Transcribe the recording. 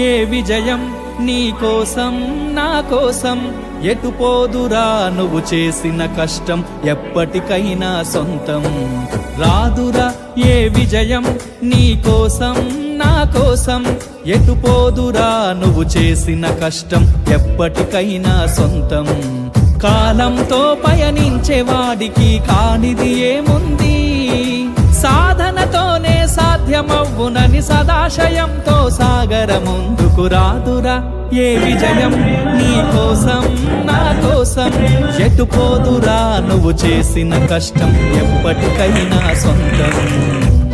ఏ విజయం నీ కోసం నా కోసం ఎటు పోదురా నువ్వు చేసిన కష్టం ఎప్పటికైనా సొంతం రాదురా ఏ విజయం నీ కోసం నా కోసం ఎటు పోదురా నువ్వు చేసిన కష్టం ఎప్పటికైనా సొంతం కాలంతో పయనించే వాడికి కానిది ఏముంది సాధనతోనే సాధ్యమవ్వునని సదాశయంతో సాగర ముందుకు రాదురా ఏ విజయం నీ కోసం నా కోసం ఎటు పోదురా నువ్వు చేసిన కష్టం ఎప్పటికైనా సొంతం